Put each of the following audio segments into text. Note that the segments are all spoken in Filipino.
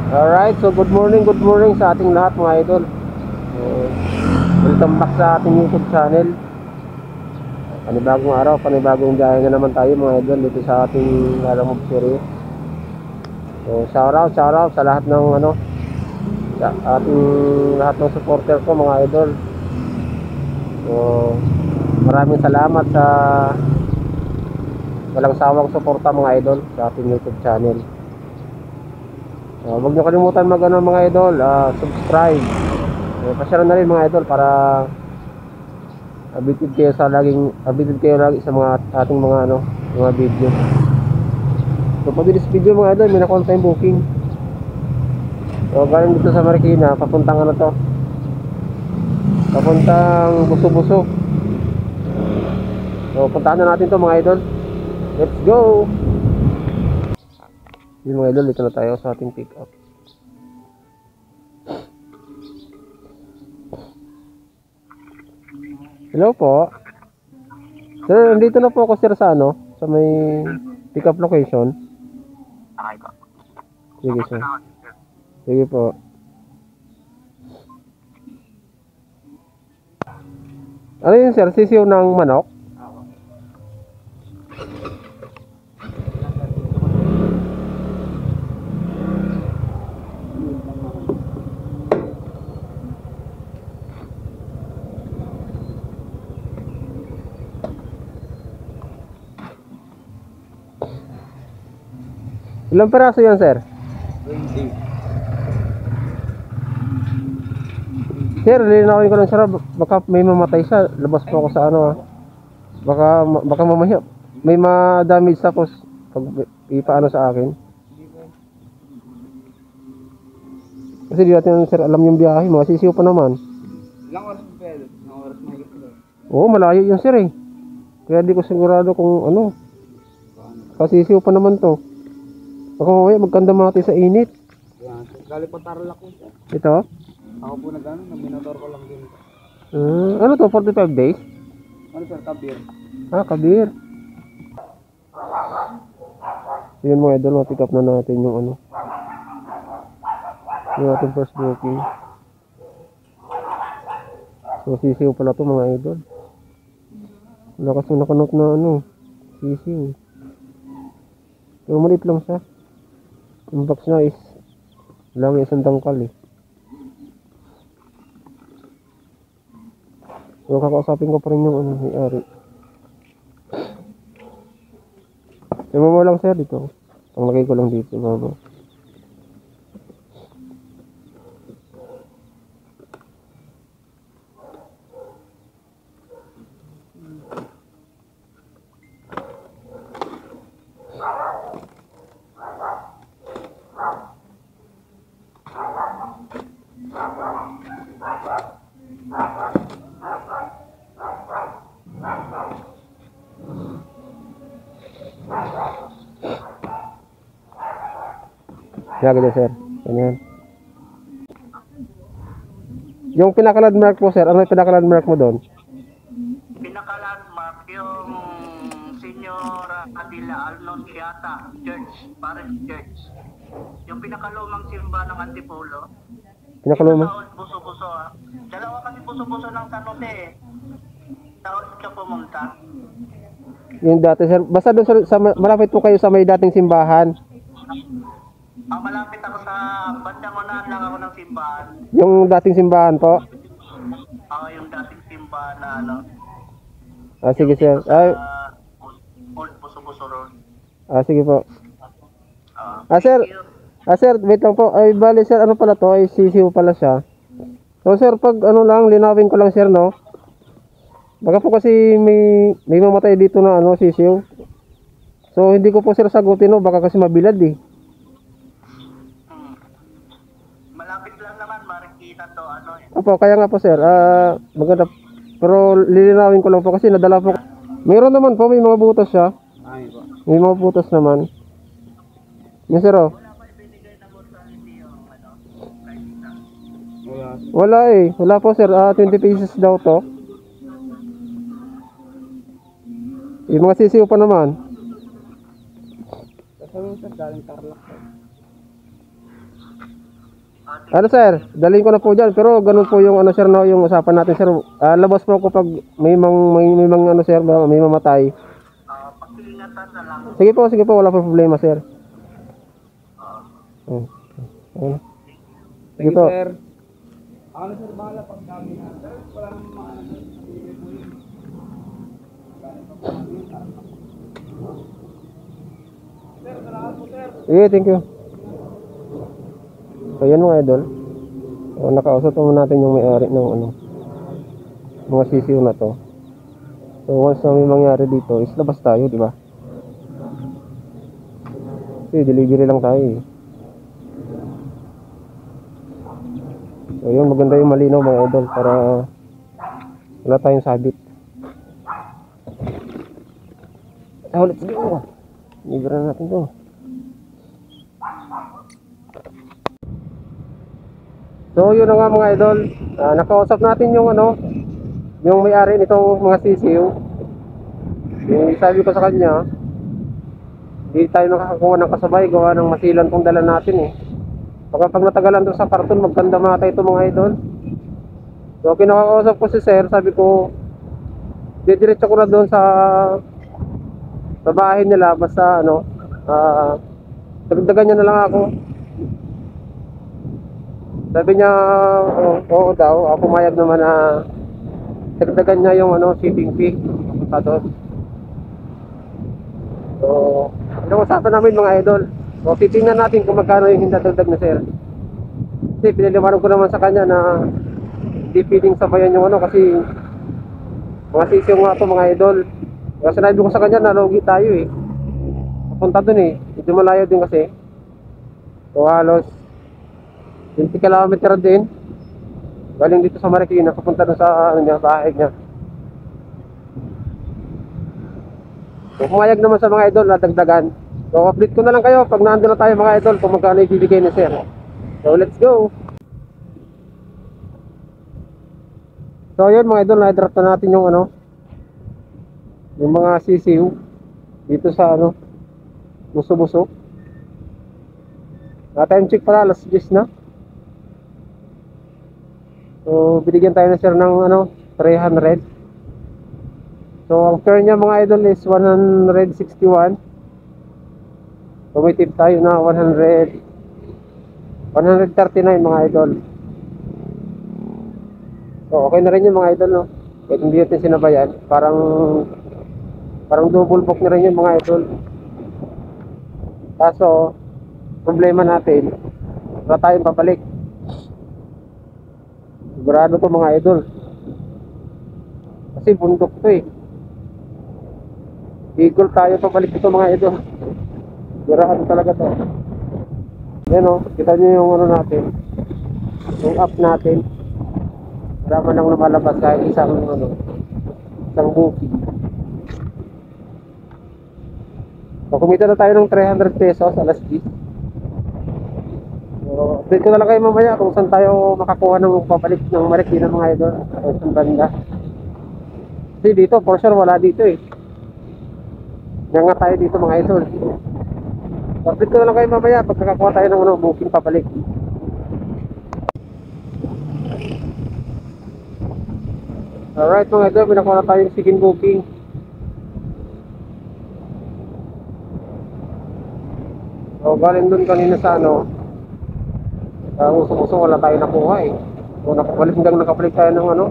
Alright, so good morning sa ating lahat mga idol. Welcome back sa ating YouTube channel. Panibagong araw, panibagong biyahe na naman tayo mga idol dito sa ating Lalamove series. So shout out sa lahat ng sa ating lahat ng supporter ko mga idol. So maraming salamat sa walang sawang suporta mga idol sa ating YouTube channel. Huwag nyo kalimutan mga idol, subscribe. Pasyara na rin mga idol para updated kayo lagi sa mga ating mga video. So pag this video mga idol, may nakuha tayong booking. So galing dito sa Marikina, papuntang papuntang Buso-Buso. So puntahan na natin to mga idol. Let's go. Yung mga idol, dito na tayo sa ating pick up. Hello po. Sir, nandito na po ako sir sa sa may pick up location. Okay po. Sige sir. Sige po. Ano yun sir? Sisiw ng manok? Ilang peraso yan sir? 20. Sir, lilinawin ko lang sir, baka may mamatay siya. Labas po ako sa baka mamaya may ma-damage tapos pag ipaano sa akin. Kasi di natin sir alam yung biyahe, mga sisiw pa naman. Ilang oras po pwede? Ilang oras na higit? Oo, malayo yun sir eh. Kaya di ko sigurado kung kasisiw pa naman to. Baka mamaya magkandamati sa init. Yan. Galing pa Tarlac po siya. Ito? Ako po nag-minotor ko lang din. Ano to, 45 days? Ano sir, Kabir? Kabir. Yun mga idol, pick up na natin yung yung ating first booking. So sisiw pala to mga idol. Wala kasi nakanot na sisiw. Pero maliit lang siya. Yung box na is lang isang tangkal eh. So kakausapin ko pa rin yung may-ari. Yung mo lang sir dito. Panglagay ko lang dito baba. Ya, ganyan sir. Ganyan. Yung pinaka-landmark po sir, ano yung pinaka-landmark mo doon? Pinaka-landmark yung Senyora Adila Alnonciata Church, Parish Church. Yung pinaka-lumang simba ng Antipolo. Pinaka-lumang? Buso-Buso ah. Dalawa kami Buso-Buso ng San Jose eh. Taon ka pumunta. Yung dati sir, basta doon sa malapit po kayo sa may dating simbahan. Malapit ako sa bandang unahan lang ako ng simbahan. Yung dating simbahan po? Yung dating simbahan na Sige sir. Old Buso-Buso Road. Sige po. Thank you. Sir, wait lang po. Ay, bali sir, ano pala to? Ay, sisiw pala siya. So sir, pag linawin ko lang sir, no? Baka po kasi may mamatay dito na sisiw. So hindi ko po sir sagutin, no? Baka kasi mabilad eh. Malapit lang naman, Marikina to Opo, kaya nga po sir, maganda. Pero lilinawin ko lang po kasi nadala po. Meron naman po, may mga butas siya. Ay po. May mga butas naman. Yes sir, oh. Wala pa ibinigay na mo sa hindi yung price. Wala eh. Wala po sir, 20 pesos daw to. Yung mga sisiw pa naman. Kasi sir, galing Tarlac. Ano sir, dalhin ko na po dyan. Pero ganun po yung ano sir, no, yung usapan natin sir. Labas po ako pag may mga ano sir, may mamatay. Pag-iingatan na lang. Sige po, wala po problema sir. Hmm. Ayun. Sige po. Sir. Ako na sir, bahala pag dami na. Sir, wala namang maano sir. Sabihin mo yun. Sir, salamat po sir. Sige, thank you. So yan mga idol. Nakausap naman natin yung may-ari ng ano, mga sisiw na to. So once na may mangyari dito, is labas tayo, di ba? Kasi delivery lang tayo eh. So yun, maganda yung malinaw mga idol para wala tayong sabit. So let's go. Delivery na natin to. So yun na nga mga idol, nakausap natin yung ano, yung may-ari nitong mga sisiw. Yung sabi ko sa kanya, hindi tayo nakakakuha ng kasabay, gawa ng masilan tong dala natin eh. Baka pag natagalan doon sa karton, magkanda mata ito mga idol. So kinakausap ko si sir, sabi ko didiretso ko na doon sa bahay nila, basta ano, dagdagan niya na lang ako. Sabi niya, oo daw, ako pumayag naman na dagdagan niya yung ano, shipping fee papunta doon. So, pinag-usapan namin mga idol. So, titingnan natin kung magkano yung hindadagdag na sir. Kasi pinaliwanag ko naman sa kanya na hindi pwedeng sabayan yung ano, kasi mga sisiyo nga ito mga idol. Kasi sinabi ko sa kanya na logi tayo eh. Papunta doon eh, medyo malayo din kasi. So, halos 20 kilometer din. Galing dito sa Marikina, papunta doon sa ano niya, bahay niya. So, pumayag naman sa mga idol na dagdagan. So, update ko na lang kayo pag nandun na tayo mga idol kung magkano ibibigay ni sir. So, let's go. So, yun mga idol, na-drop na natin yung ano, yung mga sisiw dito sa ano, buso-buso. Time check pala, alas 10 na. So, binigyan tayo na sir ng ano, 300. So, ang fare niya mga idol is 161. So, may tip tayo na 139 mga idol. So, okay na rin yung mga idol, no? Kahit hindi natin sinabayan. Parang double book na rin yung mga idol. Kaso, problema natin, wala tayong papalik. Sigurado to mga idol. Kasi bundok to eh. Eagle tayo pabalik ito mga idol. Sigurado talaga to. Yan o, kita nyo yung ano natin, yung app natin. Wala man lang lumalabas kahit isang booking. So kumita na tayo ng 300 pesos alas 10. So, update ko na lang kayo mamaya kung saan tayo makakuha ng papalik ng Marikina mga idol. O saan banda. Kasi dito, for sure wala dito eh. Diyan nga tayo dito mga idol. So, update ko na lang kayo mamaya pag nakakuha tayo ng booking papalik. Alright mga idol, pinakuha na tayo yung chicken booking. So, galing dun kanina sa ano, usong-usong wala tayo nakuha eh. So, nakabalik tayo ng ano,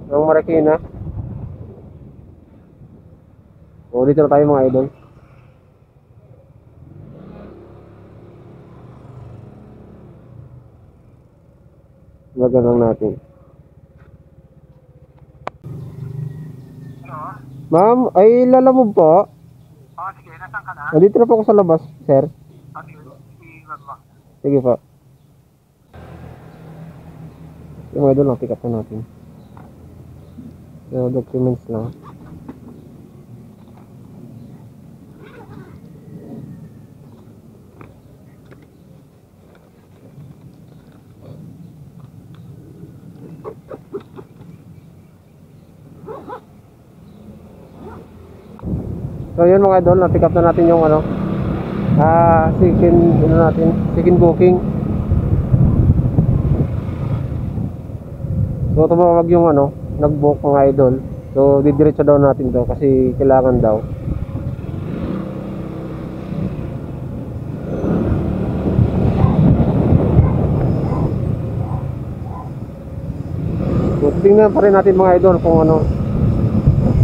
ng Marikina. So, dito na tayo mga idol. Lagan lang natin. Hello? Ma'am, ay lalamog po. Sige, nasaan ka na? Nandito na po ako sa labas, sir. Sige, sige. Sige po. Yung mga idol, na-pick up na natin. So, documents lang. So yun mga idol, na-pick up na natin yung ano, second booking. So tumawag yung ano, nag-book mga idol. So didiretso daw natin daw kasi kailangan daw. So tingnan pa rin natin mga idol kung ano.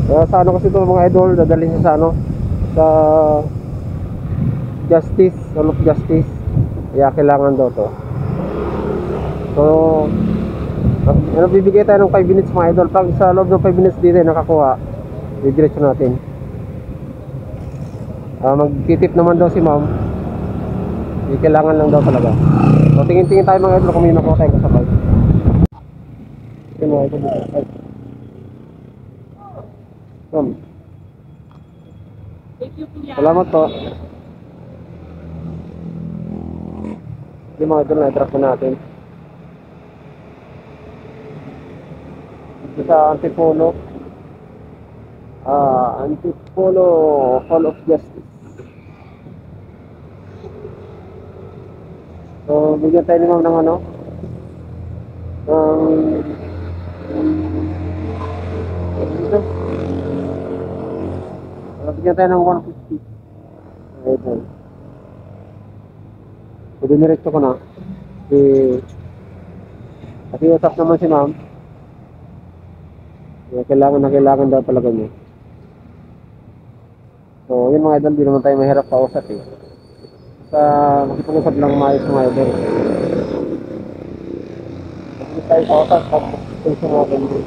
Sa ano kasi ito mga idol, dadalhin siya sa ano, sa Justice, Hall of Justice. Kaya kailangan daw to. So ano, bibigay tayo ng 5 minutes mga idol. Pag sa loob ng 5 minutes dito nakakuha, didiretso natin. Magtitip naman daw si ma'am. Kailangan lang daw talaga. So tingin-tingin tayo mga idol kung may makuha tayong kasabay. Mga idol dito. Ay. Salamat po. Yung mga idol na i-drop na natin. Sa Antipolo Hall of Justice. So bigyan tayo ni ma'am ng ano, bigyan tayo ng 150. Ayun. So diniretso ko na kasi usap naman si ma'am. Kailangan daw talaga niya. So yun mga idol, di naman tayo mahirap kausap eh. Sa makipag-usap lang maayos mga idol. Hindi tayo kausap kung sa mga idol.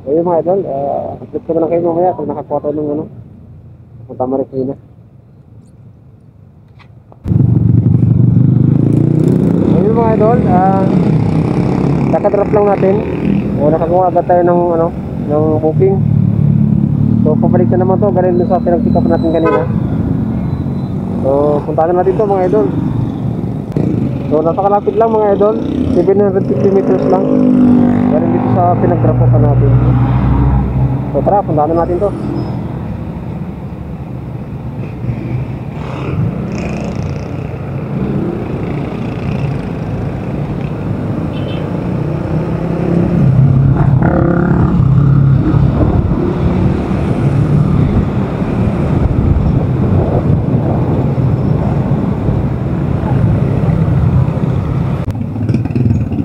So yun mga idol, update ko na lang kayo mamaya pag nakakuha tayo ng ano, Punta Marikina. So yun mga idol, nakadrop lang natin. O nakakuha agad tayo ng ano, ng booking. So pabalik na naman to, galing dun sa pinag-pick up natin kanina. So puntahan natin to mga idol. So napakalapit lang mga idol, 750 meters lang. Galing dito sa pinag-drop pa natin. So tara, puntahan natin to.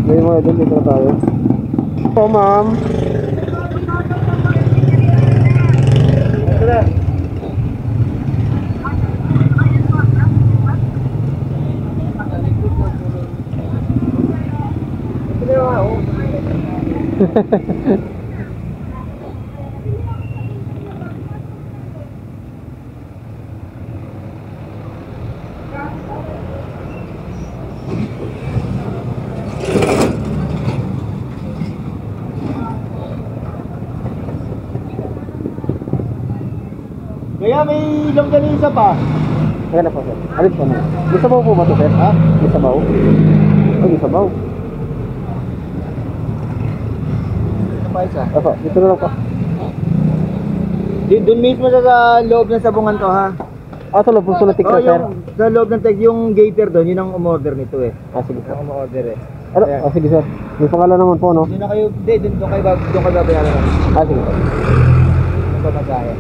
Ngayon mga idol, dito na tayo. Po ma'am. Kaya may longganisa pa. Kaya na po sir. Alis po na. May sabaw po ba ito sir? Ha? May sabaw? Ay, may sabaw. Ano pa isa? Opo, dito na lang po. Doon mismo sa loob ng sabungan to ha. Sa loob po na tikra sir. Sa loob ng yung gator doon, yun ang umorder nito eh. Sige sir. Ang umorder eh. Ano? Sige sir. May pangalan naman po no? Doon na kayo, doon kayo babayaran. Sige sir. Ang pamasahe.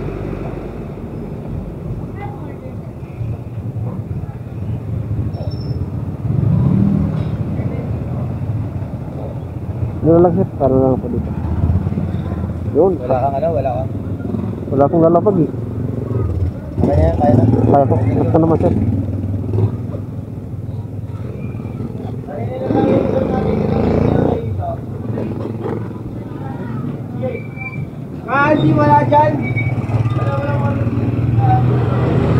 Ano lang sir? Para lang po dito. Yun. Wala akong lalapag eh. Kaya na. Kaya po. Basta naman sir. Hindi wala dyan.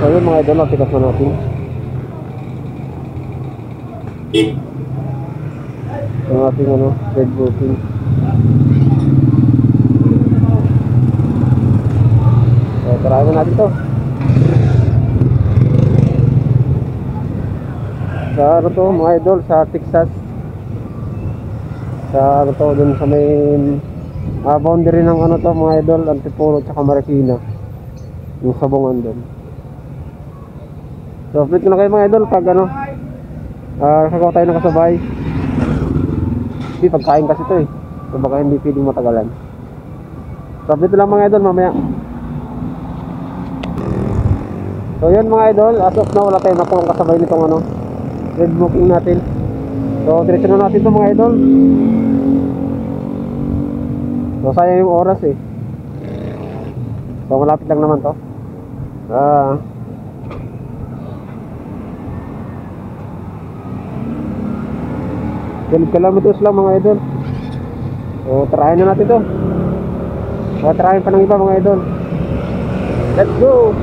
So yun mga idol, tikas na natin. Yung ating ano, red booking. So tarahin na natin to. Sa ano to mga idol, sa Texas. Sa ano to, dun sa may boundary ng ano to mga idol, Antipolo tsaka Marikina. Yung sabungan dun. So update ko na kayo mga idol pag ano, kakaw tayo nakasabay. Hindi, pagkain kasi ito eh. So baka hindi pwedeng matagalan. So dito lang mga idol, mamaya. So yun mga idol, as of now wala tayong nakuha kasabay nitong ano, red booking natin. So diretso na natin ito mga idol. So sayang yung oras eh. So malapit lang naman to. 12 kilometers lang mga idol. So tarahin na natin to. So tarahin pa ng iba mga idol. Let's go.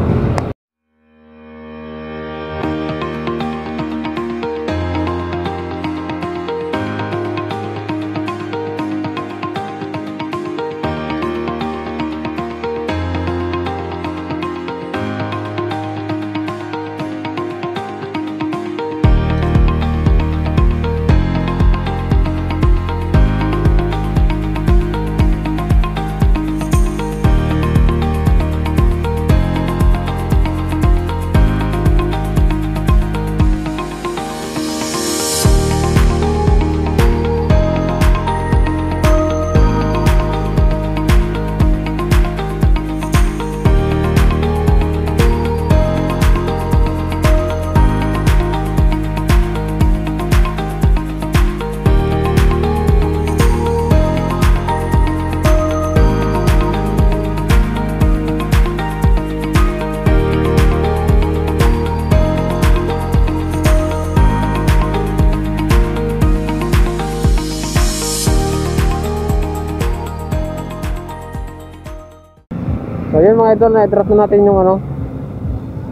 So yun mga idol, na-drop na natin yung ano,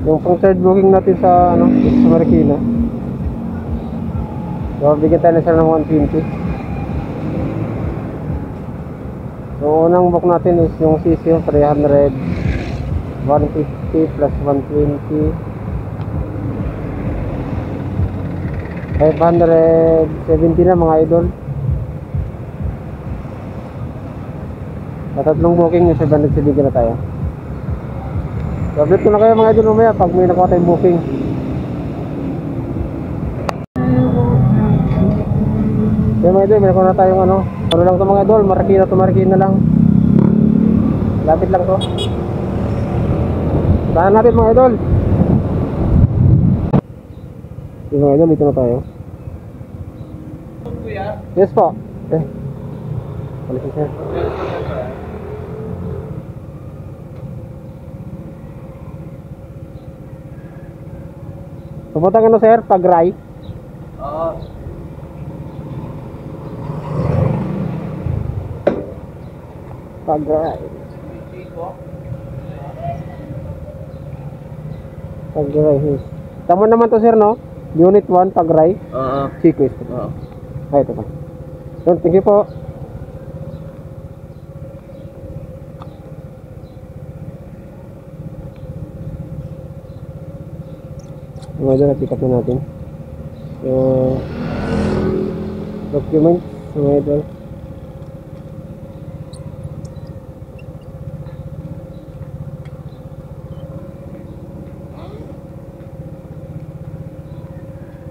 yung pang third booking natin sa ano, sa Marikina. So bigyan tayo na sila ng 120. So unang book natin is yung CC 300, 150 plus 120, 570 na mga idol. Sa tatlong booking yung 770 na tayo. So update ko na kayo mga idol mamaya pag may nakuha tayong booking. So mga idol, may nakuha na tayong ano, ano lang ito mga idol, Marikina lang. Lapit lang to. Saan natin mga idol? So mga idol, dito na tayo. Yes po. Balik siya. Pumunta ka na sir, Pagray. Oo. Pagray. Pagray. Tama naman to sir no? Unit 1, Pagray. Oo. Chico ito. Oo. Ay, ito pa. So, thank you po. Mga idol, na-pick up na natin yung documents mga idol.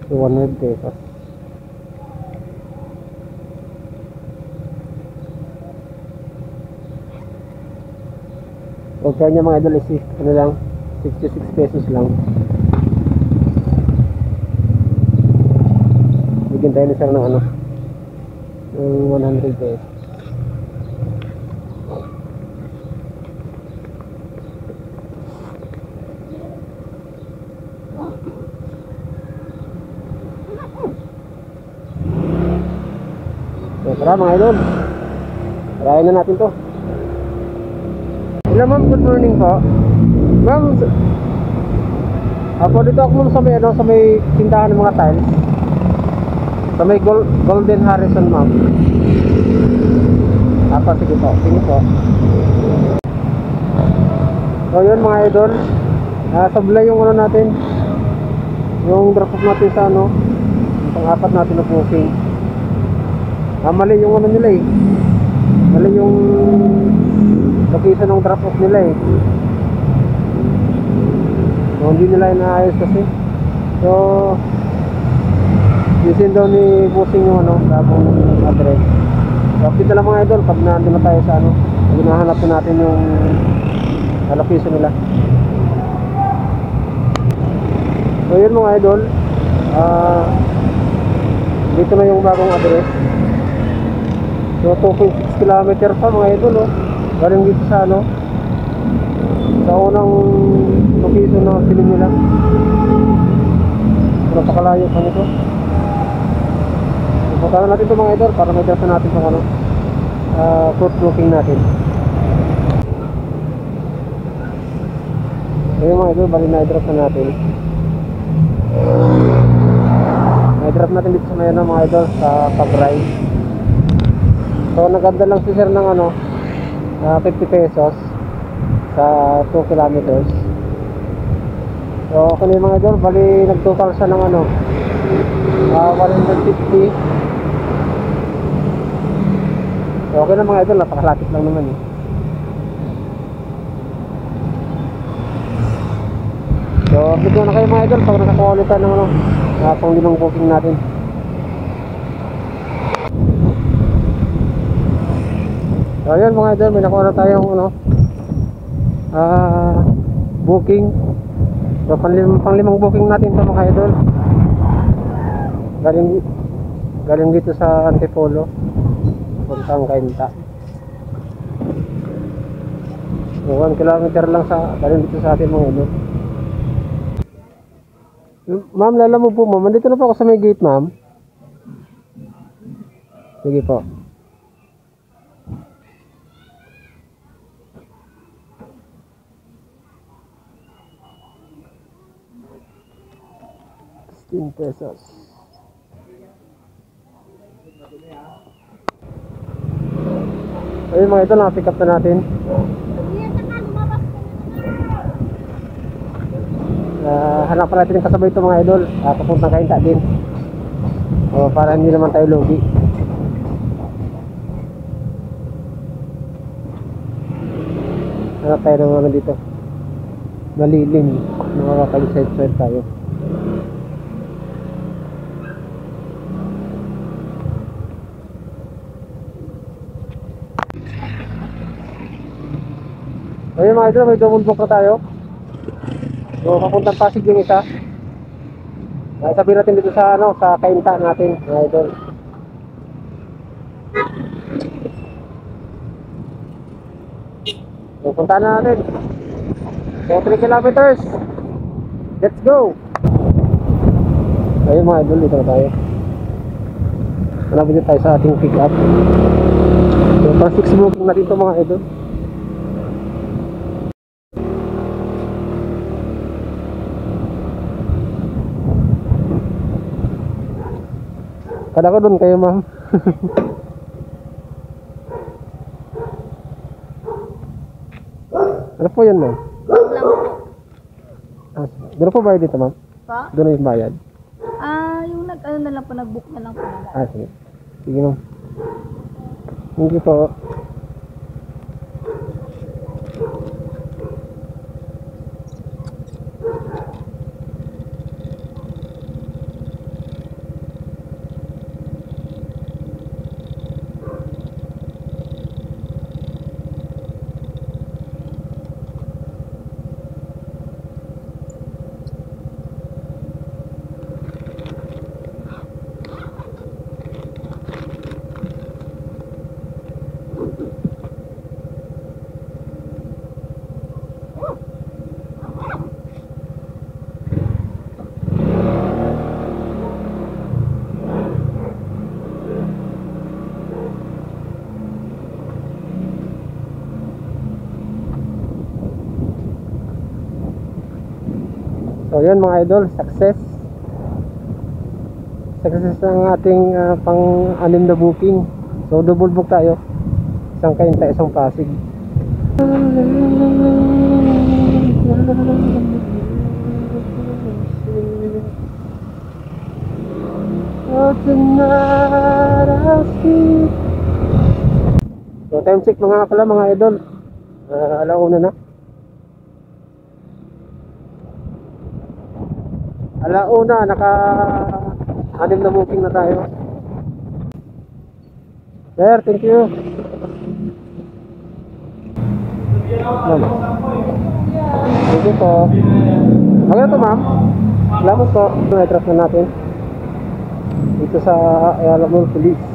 So 100 pesos. Huwag kanya mga idol, ano lang, 66 pesos lang. Bigyan tayo ni sir ng ano, ng 100 pesos. So tara mga idol, tarayan na natin to. Hello ma'am, good morning po. Ma'am, ako dito ako ma'am sa may, ano, sa may tindahan ng mga tiles. Sa may Golden Harrison ma'am. Sige po, sige po. So yun mga idol, sablay yung ano natin, yung drop off natin sa ano, pang-apat natin na booking. Mali yung ano nila eh, mali yung location ng drop off nila eh. So hindi nila inaayos kasi. So Disin daw ni Busing yung ano, bagong address. So, update na lang mga idol pag nandun na tayo sa ano. Hinahanap na natin yung location nila. So yun mga idol, dito na yung bagong address. So 2.6 km pa mga idol, oh. Galing dito sa ano, sa unang location na piling nila. So napakalayo pa nito. So punta natin ito mga idol para may drop natin itong ano, fruit booking natin. Ayun mga idol, bali na-drop na natin. Na-drop natin dito sa may ano mga idol, sa pag-ride. So naganda lang si sir ng ano, 50 pesos sa 2 kilometers. So okay na yung mga idol, bali nag-total siya ng ano, 150. So okay na mga idol, napakalapit lang naman eh. So update na kayo mga idol pag nakakuha ulit tayo ng ano, panglimang booking natin. So ayan mga idol, may nakuha na tayong ano, booking. So panglimang booking natin ito mga idol. Galing dito sa Antipolo puntang Cainta. So 1 kilometer lang sa galing dito sa atin mga idol. Ma'am, lala mo po ma'am, nandito na po ako sa may gate ma'am. Sige po. ₱15. Ayun mga ito, nakapick up na natin. Hanap pa natin yung kasabay ito mga idol, papuntang Cainta din, para hindi naman tayo lugi. Hanap tayo ng mga dito malilim, makakapag-side tayo. Ayun mga idol, may double book na tayo. So papuntang Pasig yung isa. Sabihin natin dito sa ano, sa Cainta natin, mga idol. So puntahan na natin. So 3 kilometers. Let's go. Ayun mga idol, dito na tayo. Malapit na tayo sa ating pick up. So pang 6 booking natin ito mga idol. Kada ko doon kayo ma'am. Ano po yan ma'am? Wag lang po. Doon po bayad dito ma'am? Pa? Doon yung bayad? Yung ano na lang po, nag-book na lang po nila. Sige. Sige ma'am. Thank you po. So yun mga idol, success ang ating pang-anim na booking. So double book tayo, isang Cainta, isang Pasig. So time check mga pala mga idol, alauna na. Alauna, naka Anim na booking na tayo. Sir, thank you. Thank you po. Maganda to, ma'am. Salamat po. I-drop na natin dito sa Ayala Mall Police.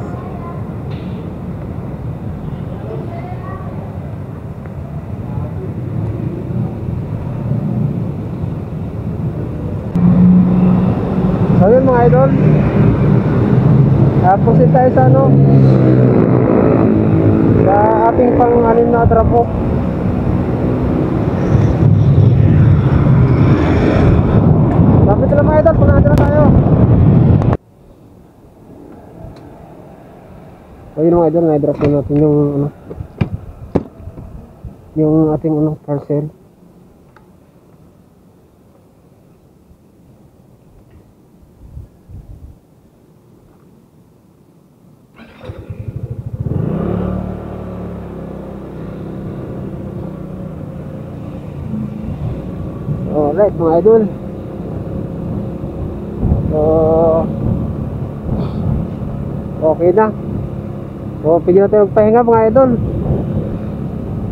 So yun mga idol, proceed tayo sa ano, sa ating pang-anim na drop-off. Lapit na mga idol, punahan na tayo. So yun mga idol, na-drop na natin yung ano, yung ating ano, parcel. Alright mga idol, so okay na. So pwede na tayo magpahinga mga idol.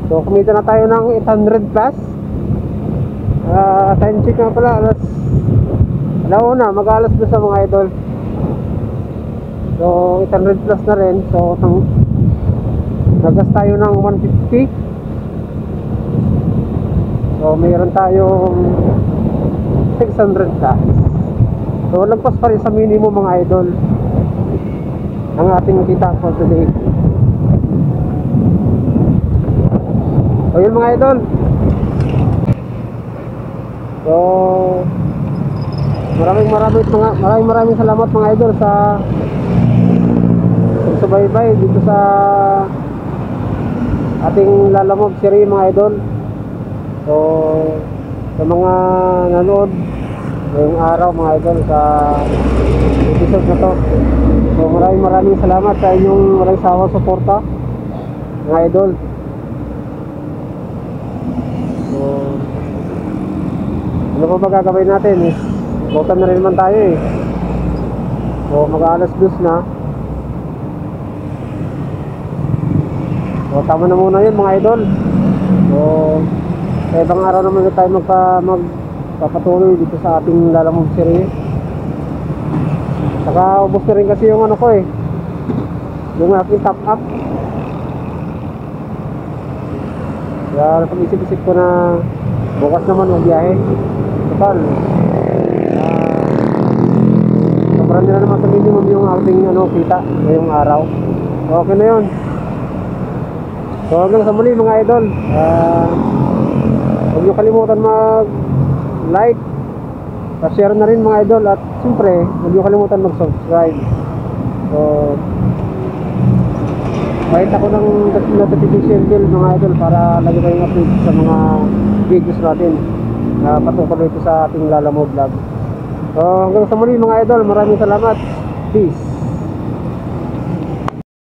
So kumita na tayo ng 800 plus. Time check nga pala, alauna, mag-alas na sa mga idol. So 800 plus na rin. So nagas tayo ng 150. So mayroon tayong 600 plus. So lagpas pa rin sa minimum mga idol ang ating kita for today. So yun mga idol. So maraming salamat mga idol sa pagsubaybay dito sa ating Lalamove series mga idol. So sa mga nanood ngayong araw mga idol sa episode na to, so maraming salamat sa inyong walang sawang suporta mga idol. So ano pa ba gagawin natin is bukan na rin naman tayo eh. So mag-alas 2 na. So tama na muna yun mga idol. So sa ibang araw naman tayo magpapatuloy dito sa ating Lalamove series. Saka ubos na rin kasi yung ano ko eh, yung aking top up. Kaya napag-isip-isip ko na bukas naman magbiyahe. Total sobrang nila naman sa minimum yung ating ano, kita ngayong araw. So okay na yun. So hanggang sa muli mga idol, huwag nyo kalimutan mag-like, share na rin mga idol, at siyempre huwag nyo kalimutan mag-subscribe. So kahit ako ng notification bell mga idol para lagi kayong update sa mga videos natin na patungkol dito sa ating Lalamove vlog. So hanggang sa muli mga idol, maraming salamat. Peace.